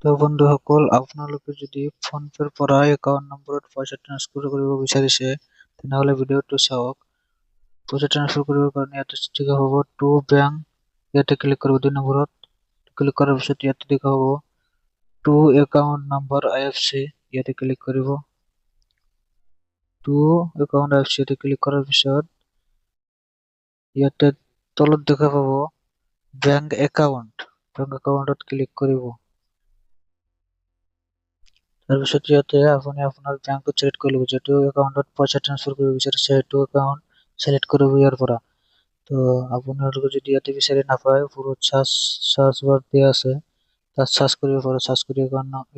তো বন্ধুসকল, আপোনালোকে যদি ফোনপেৰ পৰা একাউণ্ট নম্বৰত পইচা ট্ৰান্সফাৰ কৰিব বিচাৰিছে তেনেহ'লে ভিডিঅ'টো চাওক। পইচা ট্ৰান্সফাৰ কৰিবৰ কাৰণে ইয়াতে দেখা হ'ব টু বেংক, ইয়াতে ক্লিক কৰিব 2 নম্বৰত। ক্লিক কৰাৰ পিছত ইয়াতে দেখা হ'ব টু একাউণ্ট নম্বৰ IFC, ইয়াতে ক্লিক কৰিব। টু একাউণ্ট IFC ইয়াতে ক্লিক কৰাৰ পিছত ইয়াতে তলত দেখা পাব বেংক একাউণ্টত ক্লিক কৰিব। তাৰপিছত ইয়াতে আপুনি আপোনাৰ বেংকটো চিলেক্ট কৰি ল'ব, যিটো একাউণ্টত পইচা ট্ৰান্সফাৰ কৰিব বিচাৰিছে সেইটো একাউণ্ট চিলেক্ট কৰিব ইয়াৰ পৰা। তো আপোনালোকে যদি ইয়াতে বিচাৰি নাপায়, ওপৰত চাৰ্চ বাৰ দিয়া আছে, তাত চাৰ্চ কৰিব পাৰে, চাৰ্চ কৰি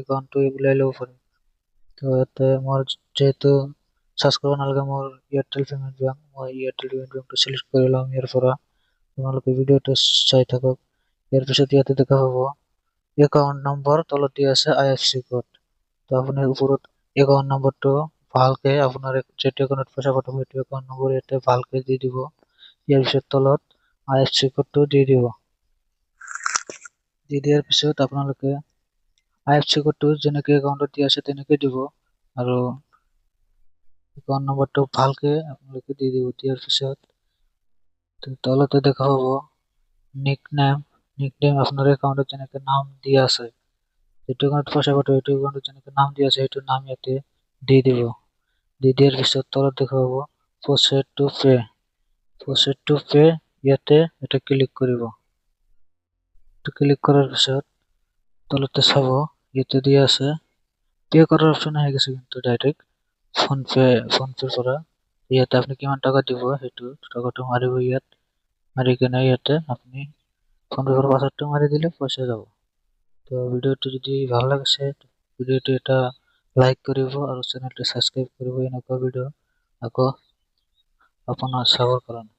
একাউণ্টটো ওলাই ল'ব পাৰে। তো ইয়াতে মোৰ যিহেতু চাৰ্চ কৰিব নালাগে, মোৰ এয়াৰটেল পেমেণ্ট বেংক, মই এয়াৰটেল পেমেণ্ট বেংকটো চিলেক্ট কৰি ল'ম ইয়াৰ পৰা। আপোনালোকে ভিডিঅ'টো চাই থাকক। ইয়াৰ পিছত ইয়াতে দেখা পাব একাউণ্ট নম্বৰ, তলত দিয়া আছে IFC কোড। তো আপুনি ওপৰত একাউণ্ট নম্বৰটো ভালকে আপোনাৰ যিটো একাউণ্টত পইচা পঠাব সেইটো একাউণ্ট নম্বৰ ইয়াতে ভালকে দি দিব। ইয়াৰ পিছত তলত IFC কোডটো দি দিব। দি দিয়াৰ পিছত আপোনালোকে IFC কোডটো যেনেকৈ একাউণ্টত দিয়া আছে তেনেকৈ দিব, আৰু একাউণ্ট নম্বৰটো ভালকে আপোনালোকে দি দিব। দিয়াৰ পিছত তলতে দেখা পাব নিকনেম আপোনাৰ একাউণ্টত যেনেকৈ নাম দিয়া আছে, যিটো একাউণ্টত পইচা পঠাব সেইটো একাউণ্টত যেনেকৈ নাম দিয়া আছে সেইটো নাম ইয়াতে দি দিব। দি দিয়াৰ পিছত তলত দেখা পাব প্ৰচেড টু পে, ইয়াতে এটা ক্লিক কৰিব। ক্লিক কৰাৰ পিছত তলতে চাব ইয়াতে দিয়া আছে পে কৰাৰ অপশ্যন আহি গৈছে, কিন্তু ডাইৰেক্ট ফোনপেৰ পৰা ইয়াতে আপুনি কিমান টকা দিব সেইটো টকাটো মাৰিব ইয়াত। মাৰি কেনে ইয়াতে আপুনি ফোনপেৰ পৰা পাছৱৰ্ডটো মাৰি দিলে পইচা যাব। তো ভিডিঅ'টো যদি ভাল লাগিছে ভিডিঅ'টো এটা লাইক কৰিব আৰু চেনেলটো ছাবস্ক্ৰাইব কৰিব এনেকুৱা ভিডিঅ' আকৌ আপোনাৰ চাবৰ কাৰণে।